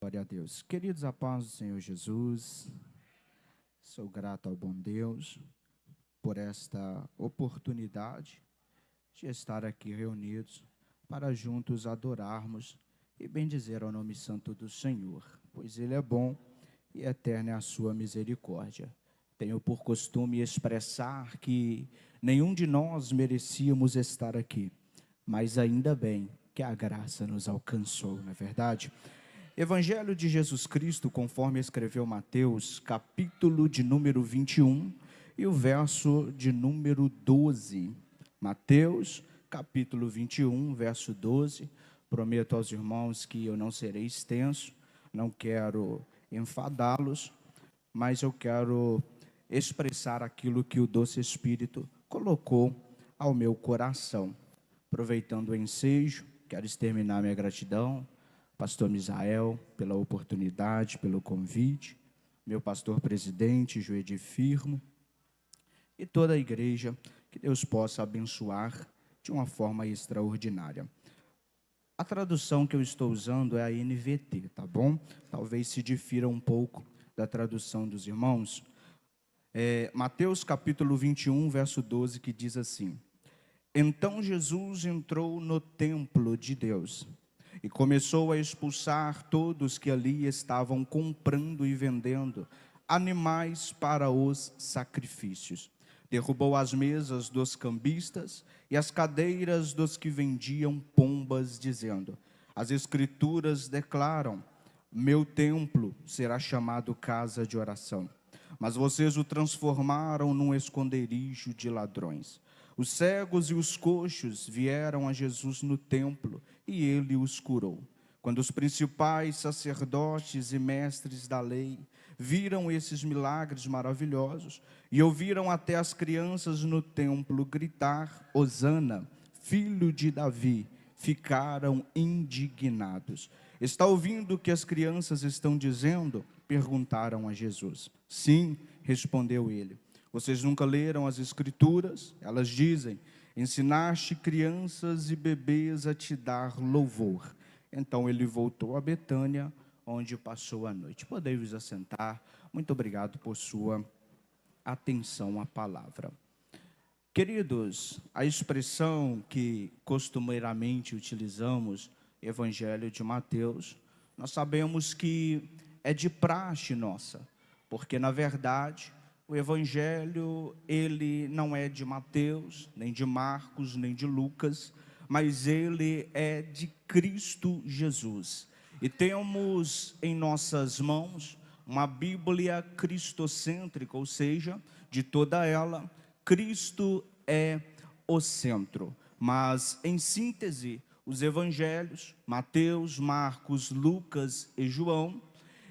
Glória a Deus. Queridos, a paz do Senhor Jesus, sou grato ao bom Deus por esta oportunidade de estar aqui reunidos para juntos adorarmos e bendizer ao nome santo do Senhor, pois Ele é bom e eterna é a sua misericórdia. Tenho por costume expressar que nenhum de nós merecíamos estar aqui, mas ainda bem que a graça nos alcançou, não é verdade? Evangelho de Jesus Cristo, conforme escreveu Mateus, capítulo de número 21 e o verso de número 12. Mateus, capítulo 21, verso 12. Prometo aos irmãos que eu não serei extenso, não quero enfadá-los, mas eu quero expressar aquilo que o doce Espírito colocou ao meu coração. Aproveitando o ensejo, quero exterminar minha gratidão, pastor Misael, pela oportunidade, pelo convite, meu pastor presidente, Joedi Firmo, e toda a igreja, que Deus possa abençoar de uma forma extraordinária. A tradução que eu estou usando é a NVT, tá bom? Talvez se difira um pouco da tradução dos irmãos. Mateus capítulo 21, verso 12, que diz assim: Então Jesus entrou no templo de Deus e começou a expulsar todos que ali estavam comprando e vendendo animais para os sacrifícios. Derrubou as mesas dos cambistas e as cadeiras dos que vendiam pombas, dizendo: As Escrituras declaram: Meu templo será chamado casa de oração, mas vocês o transformaram num esconderijo de ladrões. Os cegos e os coxos vieram a Jesus no templo e ele os curou. Quando os principais sacerdotes e mestres da lei viram esses milagres maravilhosos e ouviram até as crianças no templo gritar: Hosana, filho de Davi, ficaram indignados. Está ouvindo o que as crianças estão dizendo? Perguntaram a Jesus. Sim, respondeu ele. Vocês nunca leram as Escrituras? Elas dizem: ensinaste crianças e bebês a te dar louvor. Então ele voltou a Betânia, onde passou a noite. Podem vos assentar. Muito obrigado por sua atenção à palavra. Queridos, a expressão que costumeiramente utilizamos, Evangelho de Mateus, nós sabemos que é de praxe nossa, porque na verdade o Evangelho, ele não é de Mateus, nem de Marcos, nem de Lucas, mas ele é de Cristo Jesus. E temos em nossas mãos uma Bíblia cristocêntrica, ou seja, de toda ela, Cristo é o centro. Mas, em síntese, os Evangelhos, Mateus, Marcos, Lucas e João,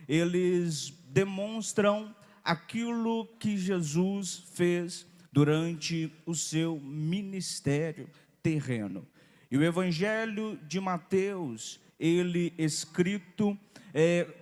eles demonstram aquilo que Jesus fez durante o seu ministério terreno. E o Evangelho de Mateus, ele escrito,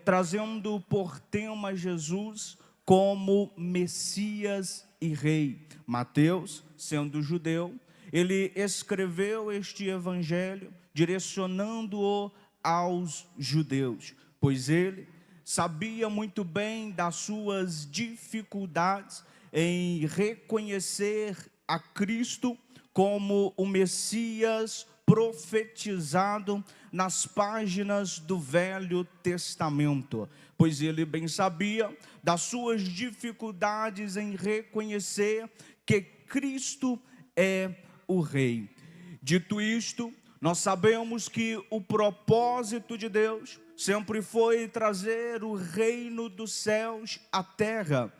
trazendo por tema Jesus como Messias e Rei. Mateus, sendo judeu, ele escreveu este Evangelho direcionando-o aos judeus, pois ele sabia muito bem das suas dificuldades em reconhecer a Cristo como o Messias profetizado nas páginas do Velho Testamento, pois ele bem sabia das suas dificuldades em reconhecer que Cristo é o Rei. Dito isto, nós sabemos que o propósito de Deus sempre foi trazer o reino dos céus à terra.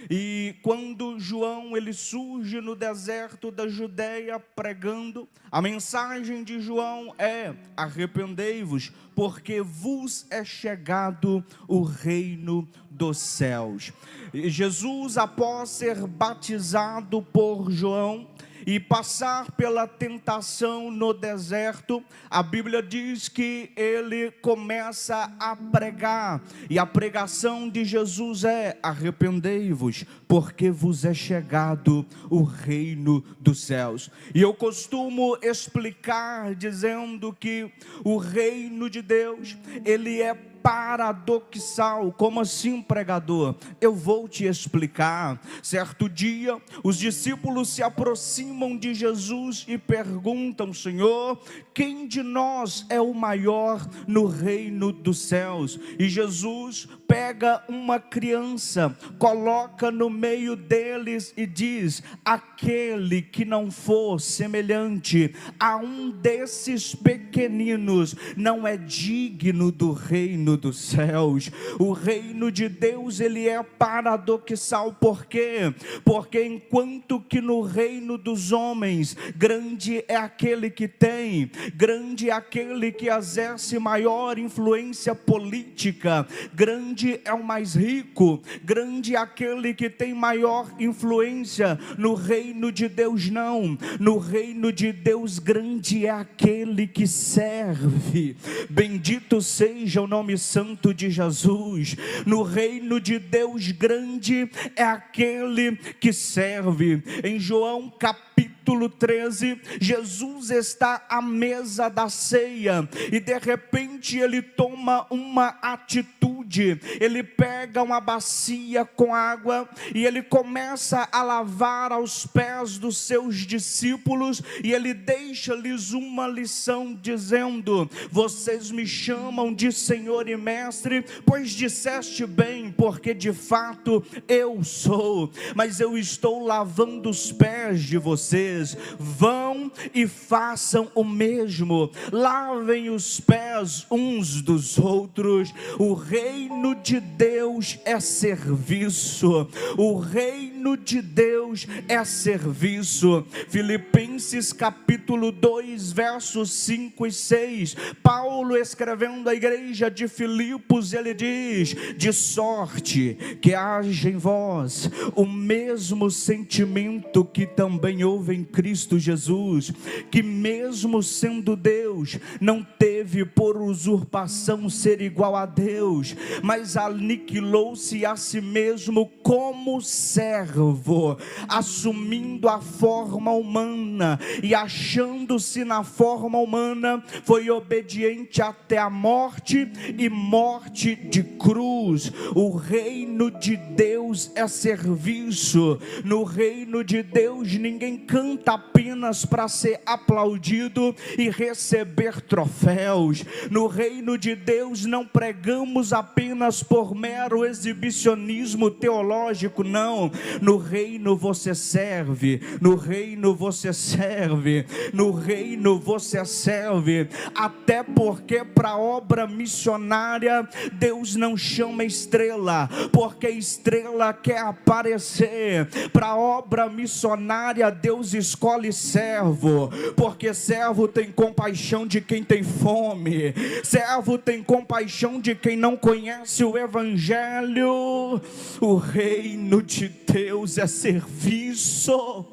E quando João ele surge no deserto da Judeia pregando, a mensagem de João é: arrependei-vos, porque vos é chegado o reino dos céus. E Jesus, após ser batizado por João e passar pela tentação no deserto, a Bíblia diz que ele começa a pregar, e a pregação de Jesus é: arrependei-vos, porque vos é chegado o reino dos céus. E eu costumo explicar dizendo que o reino de Deus, ele é paradoxal. Como assim, pregador? Eu vou te explicar. Certo dia, os discípulos se aproximam de Jesus e perguntam: Senhor, quem de nós é o maior no reino dos céus? E Jesus pega uma criança, coloca no meio deles e diz: aquele que não for semelhante a um desses pequeninos não é digno do reino dos céus. O reino de Deus, ele é paradoxal. Por quê? Porque enquanto que no reino dos homens, grande é aquele que tem, grande é aquele que exerce maior influência política, grande é o mais rico, grande é aquele que tem maior influência. No reino de Deus não. No reino de Deus, grande é aquele que serve. Bendito seja o nome santo de Jesus. No reino de Deus, grande é aquele que serve. Em João capítulo 13, Jesus está à mesa da ceia e de repente ele toma uma atitude. Ele pega uma bacia com água e ele começa a lavar aos pés dos seus discípulos e ele deixa-lhes uma lição dizendo: vocês me chamam de Senhor e Mestre, pois disseste bem, porque de fato eu sou, mas eu estou lavando os pés de vocês. Vão e façam o mesmo, lavem os pés uns dos outros. O reino de Deus é serviço. O reino de Deus é serviço. Filipenses capítulo 2, versos 5 e 6, Paulo escrevendo à igreja de Filipos, ele diz: de sorte que haja em vós o mesmo sentimento que também houve em Cristo Jesus, que mesmo sendo Deus, não teve por usurpação ser igual a Deus, mas aniquilou-se a si mesmo como servo, assumindo a forma humana, e achando-se na forma humana, foi obediente até a morte, e morte de cruz. O reino de Deus é serviço. No reino de Deus, ninguém canta apenas para ser aplaudido e receber troféus. No reino de Deus, não pregamos apenas por mero exibicionismo teológico, não. No reino você serve, no reino você serve, no reino você serve, até porque para a obra missionária Deus não chama estrela, porque estrela quer aparecer. Para a obra missionária Deus escolhe servo, porque servo tem compaixão de quem tem fome, servo tem compaixão de quem não conhece o evangelho. O reino de Deus é serviço.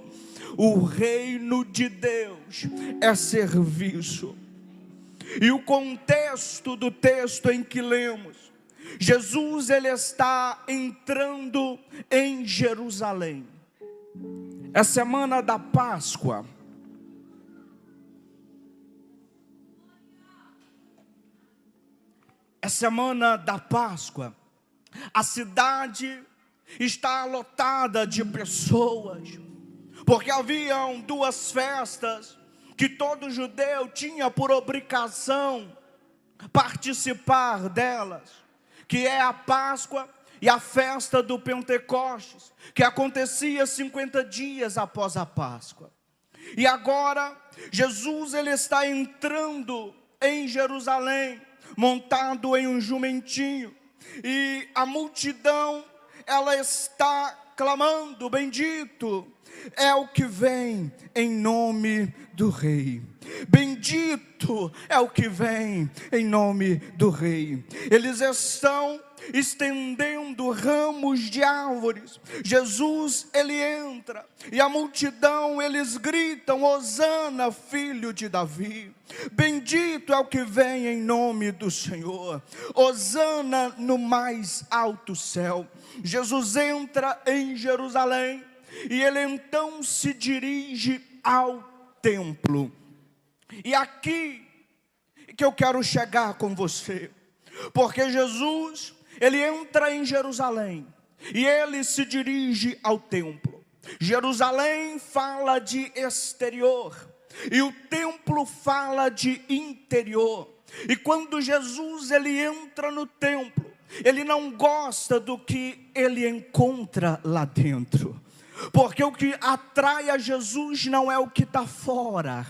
O reino de Deus é serviço. E o contexto do texto em que lemos, Jesus ele está entrando em Jerusalém. É semana da Páscoa. É semana da Páscoa. A cidade está lotada de pessoas, porque haviam duas festas que todo judeu tinha por obrigação participar delas, que é a Páscoa e a festa do Pentecostes, que acontecia 50 dias após a Páscoa. E agora Jesus ele está entrando em Jerusalém, montado em um jumentinho, e a multidão ela está clamando: bendito é o que vem em nome do Rei. Bendito é o que vem em nome do Rei. Eles estão estendendo ramos de árvores. Jesus ele entra e a multidão eles gritam: Hosana, filho de Davi. Bendito é o que vem em nome do Senhor. Hosana no mais alto céu. Jesus entra em Jerusalém e ele então se dirige ao templo. E aqui que eu quero chegar com você. Porque Jesus, ele entra em Jerusalém e ele se dirige ao templo. Jerusalém fala de exterior e o templo fala de interior. E quando Jesus ele entra no templo, ele não gosta do que ele encontra lá dentro. Porque o que atrai a Jesus não é o que está fora,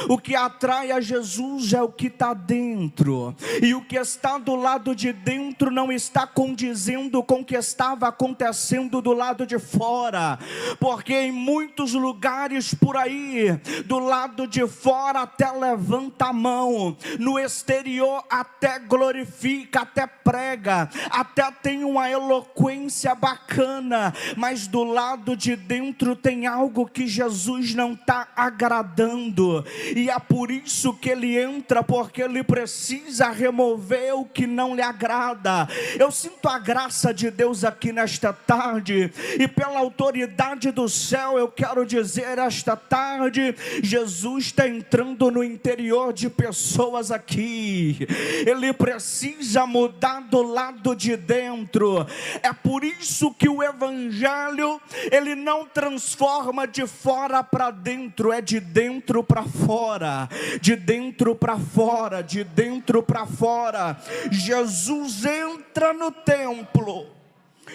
o que atrai a Jesus é o que está dentro, e o que está do lado de dentro não está condizendo com o que estava acontecendo do lado de fora, porque em muitos lugares por aí, do lado de fora até levanta a mão, no exterior até glorifica, até prega, até tem uma eloquência bacana, mas do lado de dentro tem algo que Jesus não está agradando, e é por isso que ele entra, porque ele precisa remover o que não lhe agrada. Eu sinto a graça de Deus aqui nesta tarde, e pela autoridade do céu eu quero dizer esta tarde, Jesus está entrando no interior de pessoas aqui, ele precisa mudar do lado de dentro. É por isso que o evangelho, ele não transforma de fora para dentro, é de dentro para fora, de dentro para fora, de dentro para fora. Jesus entra no templo,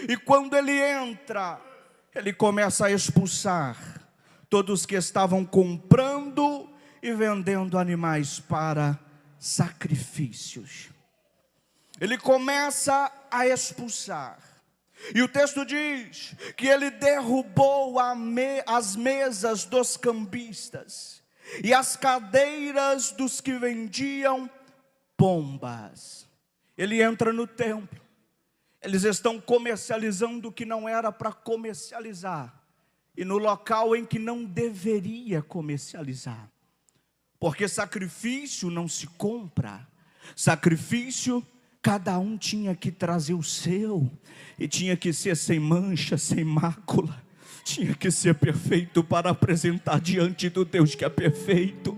e quando ele entra, ele começa a expulsar todos que estavam comprando e vendendo animais para sacrifícios. Ele começa a expulsar. E o texto diz que ele derrubou as mesas dos cambistas e as cadeiras dos que vendiam pombas. Ele entra no templo, eles estão comercializando o que não era para comercializar, e no local em que não deveria comercializar, porque sacrifício não se compra, sacrifício cada um tinha que trazer o seu, e tinha que ser sem mancha, sem mácula, tinha que ser perfeito para apresentar diante do Deus que é perfeito.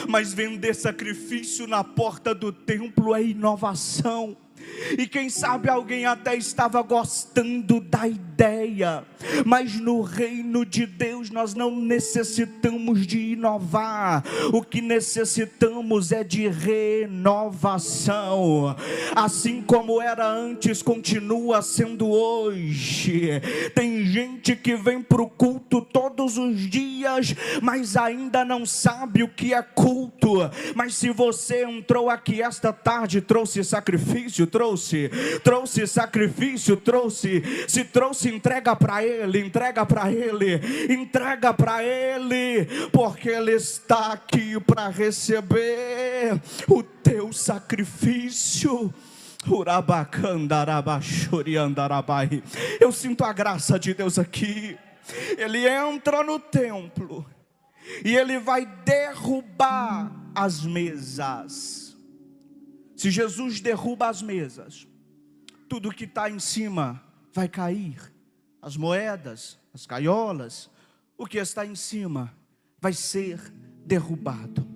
Mas vender sacrifício na porta do templo é inovação. E quem sabe alguém até estava gostando da ideia, mas no reino de Deus nós não necessitamos de inovar, o que necessitamos é de renovação. Assim como era antes, continua sendo hoje. Tem gente que vem para o culto todos os dias, mas ainda não sabe o que é culto. Mas se você entrou aqui esta tarde, trouxe sacrifício, trouxe sacrifício, se trouxe, entrega para ele, entrega para ele, porque ele está aqui para receber o teu sacrifício. Eu sinto a graça de Deus aqui. Ele entra no templo e ele vai derrubar as mesas. Se Jesus derruba as mesas, tudo que está em cima vai cair. As moedas, as gaiolas, o que está em cima vai ser derrubado.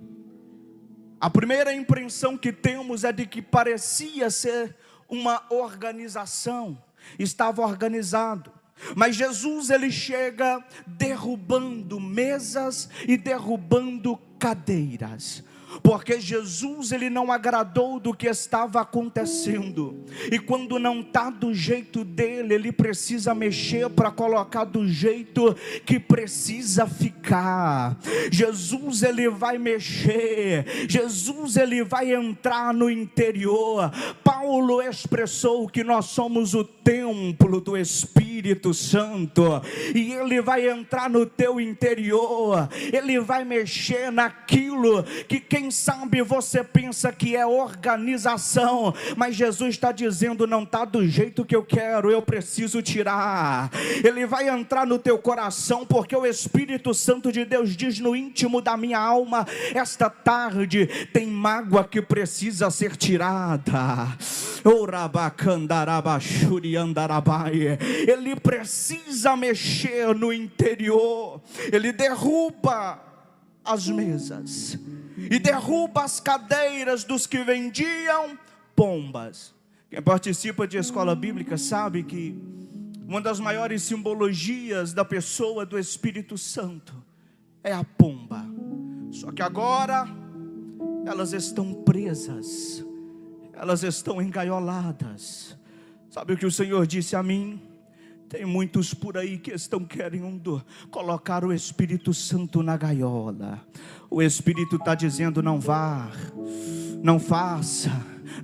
A primeira impressão que temos é de que parecia ser uma organização, estava organizado. Mas Jesus ele chega derrubando mesas e derrubando cadeiras, porque Jesus ele não agradou do que estava acontecendo, e quando não está do jeito dele, ele precisa mexer para colocar do jeito que precisa ficar. Jesus ele vai mexer, Jesus ele vai entrar no interior. Paulo expressou que nós somos o templo do Espírito Santo, e ele vai entrar no teu interior, ele vai mexer naquilo que quem sabe você pensa que é organização, mas Jesus está dizendo, não está do jeito que eu quero, eu preciso tirar. Ele vai entrar no teu coração, porque o Espírito Santo de Deus diz no íntimo da minha alma, esta tarde tem mágoa que precisa ser tirada. Ele precisa mexer no interior. Ele derruba as mesas e derruba as cadeiras dos que vendiam pombas. Quem participa de escola bíblica sabe que uma das maiores simbologias da pessoa do Espírito Santo é a pomba. Só que agora elas estão presas, elas estão engaioladas. Sabe o que o Senhor disse a mim? Tem muitos por aí que estão querendo colocar o Espírito Santo na gaiola. O Espírito está dizendo: não vá, não faça,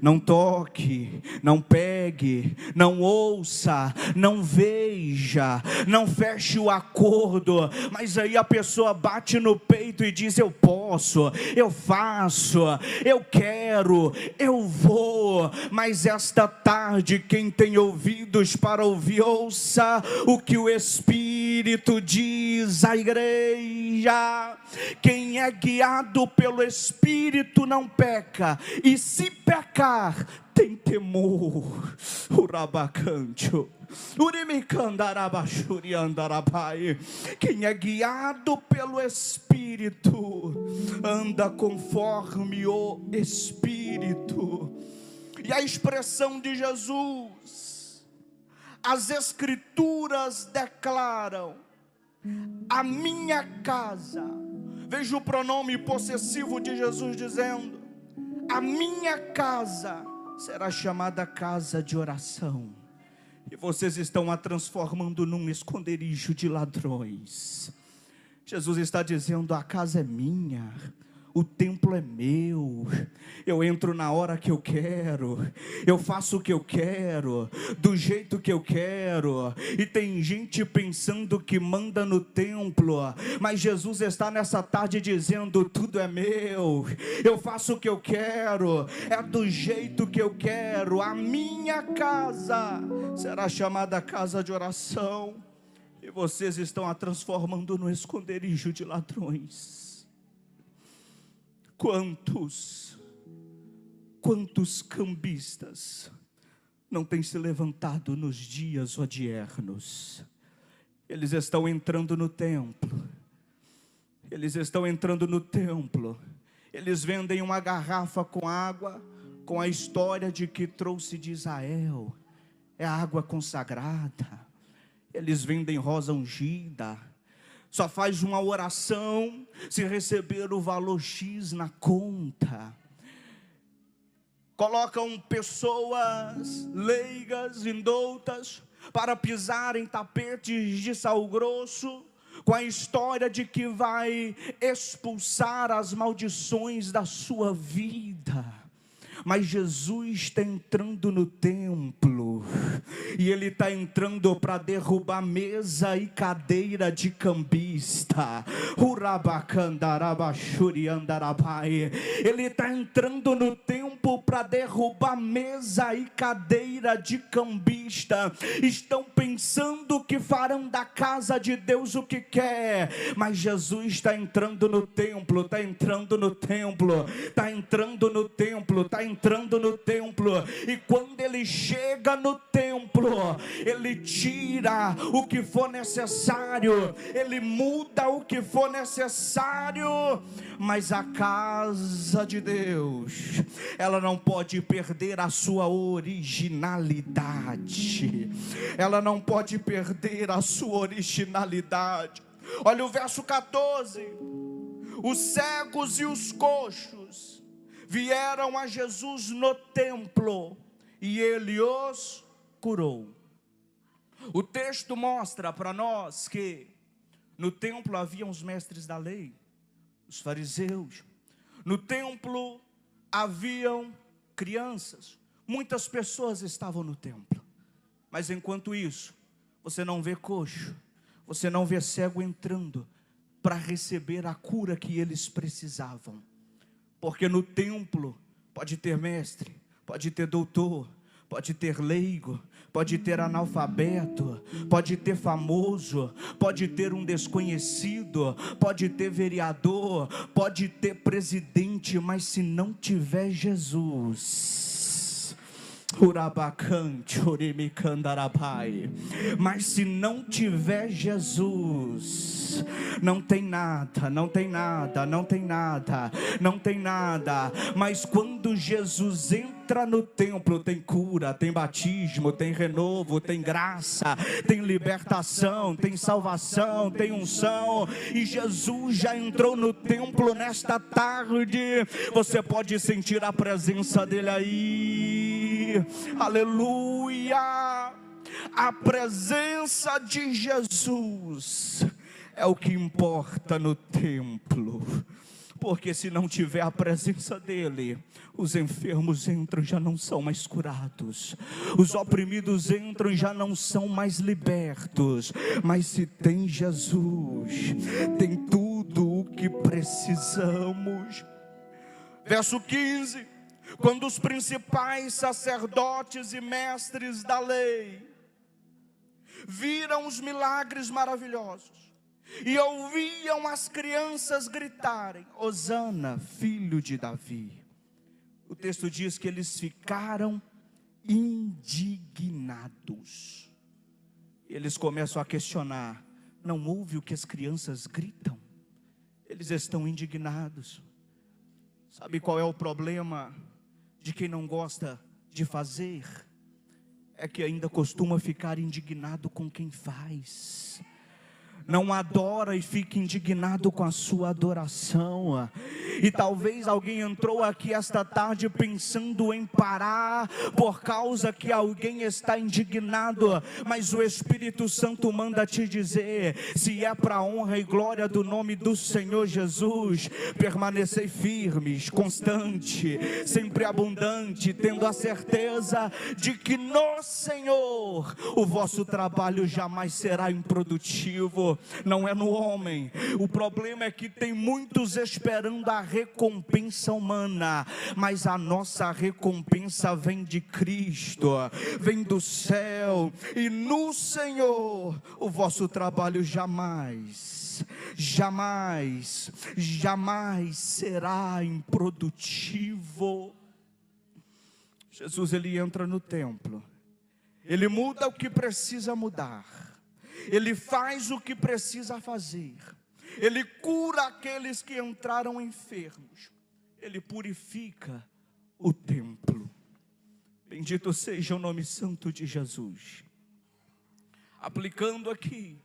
não toque, não pegue, não ouça, não veja, não feche o acordo. Mas aí a pessoa bate no peito e diz: eu posso, eu faço, eu quero, eu vou. Mas esta tarde, quem tem ouvidos para ouvir, ouça o que o Espírito diz à igreja. Quem é guiado pelo Espírito não peca, e se pecar, tem temor. Urabacancho, urimicandarabaxuriandarabai. Quem é guiado pelo Espírito anda conforme o Espírito. E a expressão de Jesus, as Escrituras declaram: a minha casa. Veja o pronome possessivo de Jesus dizendo: a minha casa será chamada casa de oração. E vocês estão a transformando num esconderijo de ladrões. Jesus está dizendo: a casa é minha, o templo é meu, eu entro na hora que eu quero, eu faço o que eu quero, do jeito que eu quero. E tem gente pensando que manda no templo, mas Jesus está nessa tarde dizendo: tudo é meu, eu faço o que eu quero, é do jeito que eu quero. A minha casa será chamada casa de oração. E vocês estão a transformando no esconderijo de ladrões. Quantos cambistas não têm se levantado nos dias odiernos? Eles estão entrando no templo. Eles estão entrando no templo. Eles vendem uma garrafa com água, com a história de que trouxe de Israel. É água consagrada. Eles vendem rosa ungida. Só faz uma oração se receber o valor X na conta. Colocam pessoas leigas, indoutas, para pisar em tapetes de sal grosso, com a história de que vai expulsar as maldições da sua vida. Mas Jesus está entrando no templo, e Ele está entrando para derrubar mesa e cadeira de cambista. Ele está entrando no templo para derrubar mesa e cadeira de cambista. Estão pensando que farão da casa de Deus o que quer, mas Jesus está entrando no templo, está entrando no templo, está entrando no templo, está entrando no templo. E quando Ele chega no templo, Ele tira o que for necessário, Ele muda o que for necessário. Mas a casa de Deus, ela não pode perder a sua originalidade. Ela não pode perder a sua originalidade. Olha o verso 14. Os cegos e os coxos vieram a Jesus no templo, e Ele os curou. O texto mostra para nós que no templo haviam os mestres da lei, os fariseus. No templo haviam crianças. Muitas pessoas estavam no templo. Mas enquanto isso, você não vê coxo, você não vê cego entrando para receber a cura que eles precisavam. Porque no templo pode ter mestre, pode ter doutor, pode ter leigo, pode ter analfabeto, pode ter famoso, pode ter um desconhecido, pode ter vereador, pode ter presidente, mas se não tiver Jesus, Mas se não tiver Jesus, não tem nada, não tem nada, não tem nada, não tem nada. Mas quando Jesus entra no templo, tem cura, tem batismo, tem renovo, tem graça, tem libertação, tem salvação, tem unção. E Jesus já entrou no templo nesta tarde. Você pode sentir a presença dele aí. Aleluia! A presença de Jesus é o que importa no templo. Porque se não tiver a presença dele, os enfermos entram e já não são mais curados, os oprimidos entram e já não são mais libertos. Mas se tem Jesus, tem tudo o que precisamos. Verso 15: quando os principais sacerdotes e mestres da lei viram os milagres maravilhosos e ouviam as crianças gritarem: Hosana, filho de Davi, o texto diz que eles ficaram indignados. Eles começam a questionar: não ouve o que as crianças gritam? Eles estão indignados. Sabe qual é o problema de quem não gosta de fazer? É que ainda costuma ficar indignado com quem faz. Não adora e fica indignado com a sua adoração. E talvez alguém entrou aqui esta tarde pensando em parar por causa que alguém está indignado. Mas o Espírito Santo manda te dizer: se é para a honra e glória do nome do Senhor Jesus, permanecei firmes, constante, sempre abundante, tendo a certeza de que no Senhor o vosso trabalho jamais será improdutivo. Não é no homem. O problema é que tem muitos esperando a recompensa humana, mas a nossa recompensa vem de Cristo, vem do céu. E no Senhor o vosso trabalho jamais será improdutivo. Jesus, ele entra no templo, ele muda o que precisa mudar, ele faz o que precisa fazer, ele cura aqueles que entraram enfermos, ele purifica o templo. Bendito seja o nome santo de Jesus. Aplicando aqui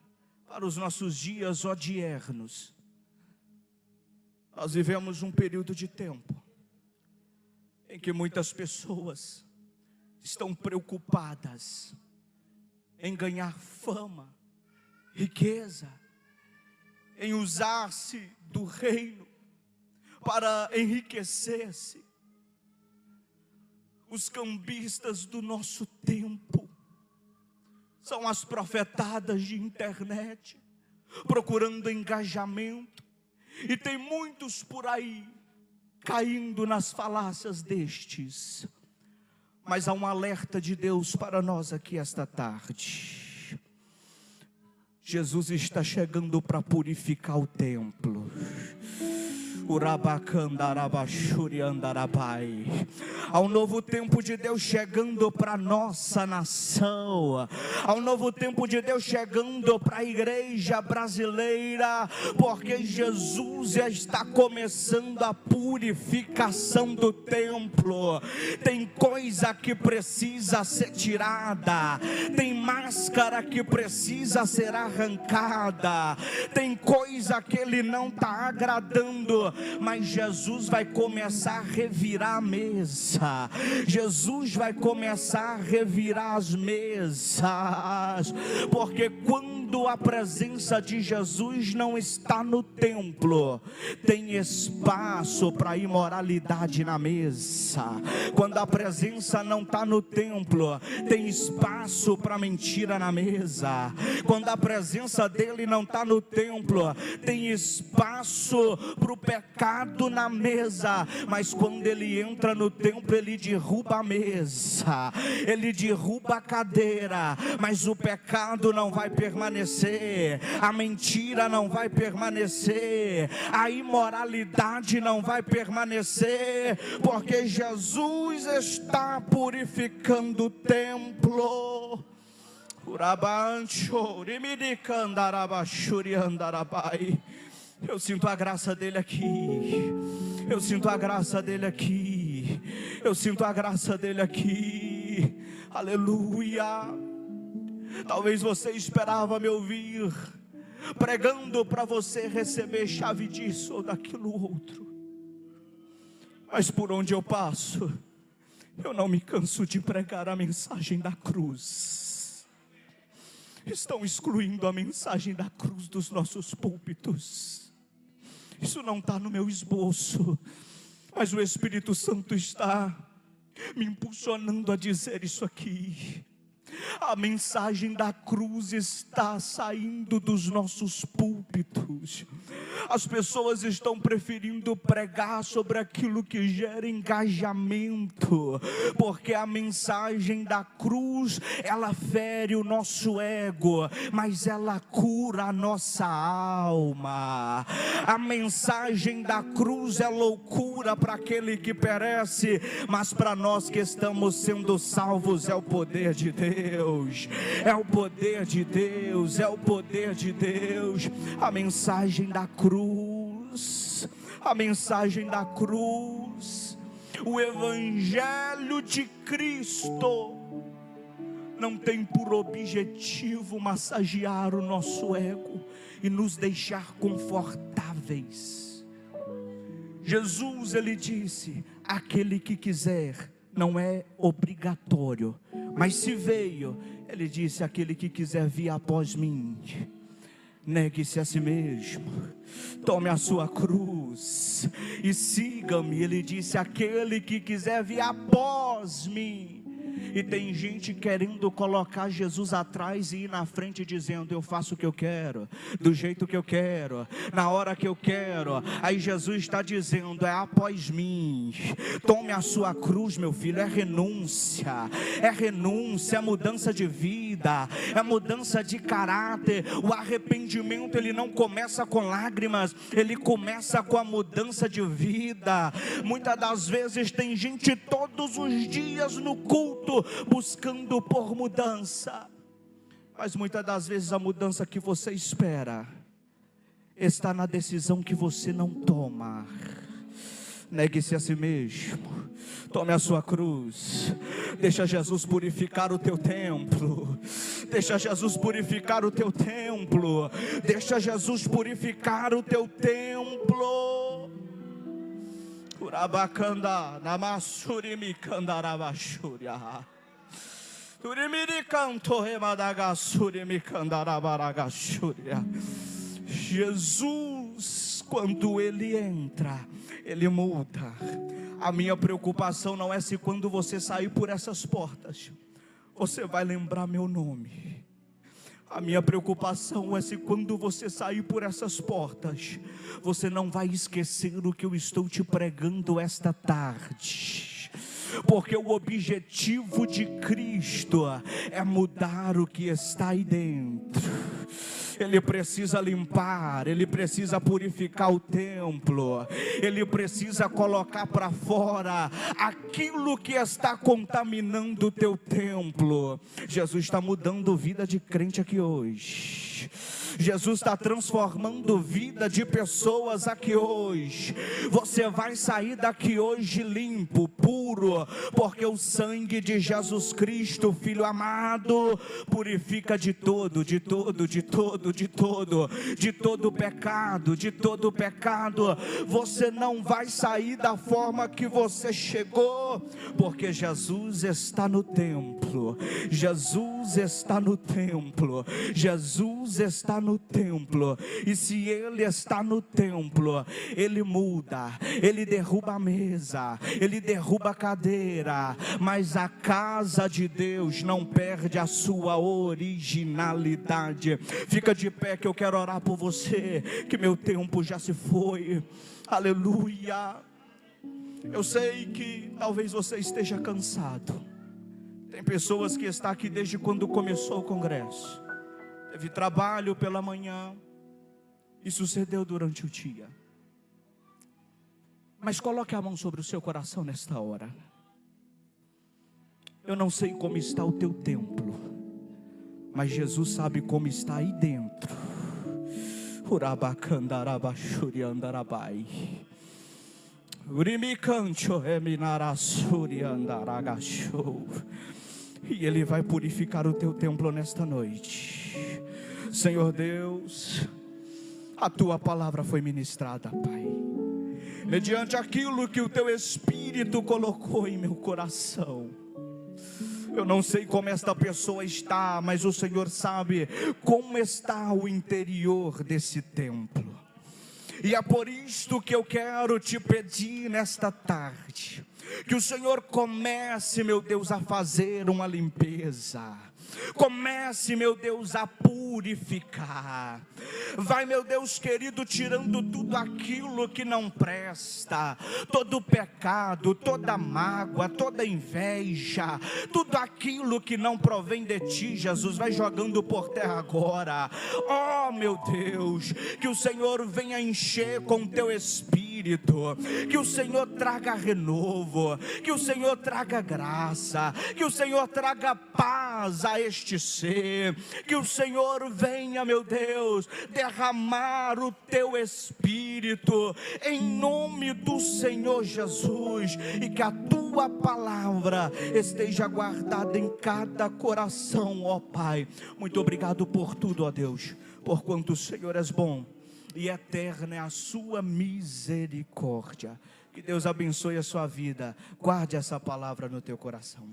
para os nossos dias odiernos, nós vivemos um período de tempo em que muitas pessoas estão preocupadas em ganhar fama, riqueza, em usar-se do reino para enriquecer-se. Os cambistas do nosso tempo são as profetadas de internet, procurando engajamento, e tem muitos por aí caindo nas falácias destes. Mas há um alerta de Deus para nós aqui esta tarde. Jesus está chegando para purificar o templo. Há um novo tempo de Deus chegando para a nossa nação. Há um novo tempo de Deus chegando para a igreja brasileira, porque Jesus já está começando a purificação do templo. Tem coisa que precisa ser tirada, tem máscara que precisa ser arrancada, tem coisa que ele não está agradando. Mas Jesus vai começar a revirar a mesa. Jesus vai começar a revirar as mesas. Porque quando a presença de Jesus não está no templo, tem espaço para imoralidade na mesa. Quando a presença não está no templo, tem espaço para mentira na mesa. Quando a presença dele não está no templo, tem espaço para o pecado pecado na mesa, mas quando ele entra no templo, ele derruba a mesa, ele derruba a cadeira, mas o pecado não vai permanecer, a mentira não vai permanecer, a imoralidade não vai permanecer, porque Jesus está purificando o templo. Eu sinto a graça dele aqui. Eu sinto a graça dele aqui. Eu sinto a graça dele aqui. Aleluia. Talvez você esperava me ouvir pregando para você receber chave disso ou daquilo outro, mas por onde eu passo, eu não me canso de pregar a mensagem da cruz. Estão excluindo a mensagem da cruz dos nossos púlpitos. Isso não está no meu esboço, mas o Espírito Santo está me impulsionando a dizer isso aqui. A mensagem da cruz está saindo dos nossos púlpitos. As pessoas estão preferindo pregar sobre aquilo que gera engajamento, porque a mensagem da cruz, ela fere o nosso ego, mas ela cura a nossa alma. A mensagem da cruz é loucura para aquele que perece, mas para nós que estamos sendo salvos é o poder de Deus. É o poder de Deus, é o poder de Deus. A mensagem da cruz, a mensagem da cruz, o Evangelho de Cristo não tem por objetivo massagear o nosso ego e nos deixar confortáveis. Jesus, ele disse: aquele que quiser, não é obrigatório, mas se veio, ele disse: aquele que quiser vir após mim, negue-se a si mesmo, tome a sua cruz e siga-me. Ele disse: aquele que quiser vir após mim. E tem gente querendo colocar Jesus atrás e ir na frente dizendo: eu faço o que eu quero, do jeito que eu quero, na hora que eu quero. Aí Jesus está dizendo: é após mim, tome a sua cruz, meu filho. É renúncia, é mudança de vida, é mudança de caráter. O arrependimento, ele não começa com lágrimas, ele começa com a mudança de vida. Muitas das vezes tem gente todos os dias no culto buscando por mudança, mas muitas das vezes a mudança que você espera está na decisão que você não toma. Negue-se a si mesmo, tome a sua cruz, deixa Jesus purificar o teu templo, deixa Jesus purificar o teu templo, deixa Jesus purificar o teu templo. Urabacanda, namassuri kandarabashuria. Turimiri canto remadagasuri mikandarabaragashuria. Jesus, quando ele entra, ele muda. A minha preocupação não é se quando você sair por essas portas, você vai lembrar meu nome. A minha preocupação é se quando você sair por essas portas, você não vai esquecer o que eu estou te pregando esta tarde. Porque o objetivo de Cristo é mudar o que está aí dentro. Ele precisa limpar, ele precisa purificar o templo, ele precisa colocar para fora aquilo que está contaminando o teu templo. Jesus está mudando vida de crente aqui hoje. Jesus está transformando vida de pessoas aqui hoje. Você vai sair daqui hoje limpo, puro, porque o sangue de Jesus Cristo, Filho amado, purifica de todo pecado, de todo pecado. Você não vai sair da forma que você chegou, porque Jesus está no templo. Jesus está no templo. Jesus está no templo. E se ele está no templo, ele muda, ele derruba a mesa, ele derruba a cadeira, madeira, mas a casa de Deus não perde a sua originalidade. Fica de pé que eu quero orar por você, que meu tempo já se foi. Aleluia. Eu sei que talvez você esteja cansado. Tem pessoas que estão aqui desde quando começou o congresso. Teve trabalho pela manhã e sucedeu durante o dia. Mas coloque a mão sobre o seu coração nesta hora. Eu não sei como está o teu templo, mas Jesus sabe como está aí dentro. Urabacandarabachuriandarabai. Urimicancho eminarasuriandaragachou. E Ele vai purificar o teu templo nesta noite. Senhor Deus, a Tua palavra foi ministrada, Pai, mediante aquilo que o Teu Espírito colocou em meu coração. Eu não sei como esta pessoa está, mas o Senhor sabe como está o interior desse templo. E é por isto que eu quero te pedir nesta tarde, que o Senhor comece, meu Deus, a fazer uma limpeza. Comece, meu Deus, a purificar. Vai, meu Deus querido, tirando tudo aquilo que não presta, todo o pecado, toda mágoa, toda inveja, tudo aquilo que não provém de ti, Jesus, vai jogando por terra agora. Oh, meu Deus, que o Senhor venha encher com teu Espírito, que o Senhor traga renovo, que o Senhor traga graça, que o Senhor traga paz a este ser, que o Senhor venha, meu Deus, derramar o teu Espírito, em nome do Senhor Jesus, e que a tua palavra esteja guardada em cada coração, ó Pai. Muito obrigado por tudo, ó Deus, por quanto o Senhor és bom, e eterna é a sua misericórdia. Que Deus abençoe a sua vida. Guarde essa palavra no teu coração.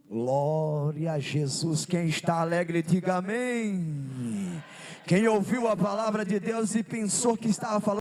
Glória a Jesus. Quem está alegre, diga amém. Quem ouviu a palavra de Deus e pensou que estava falando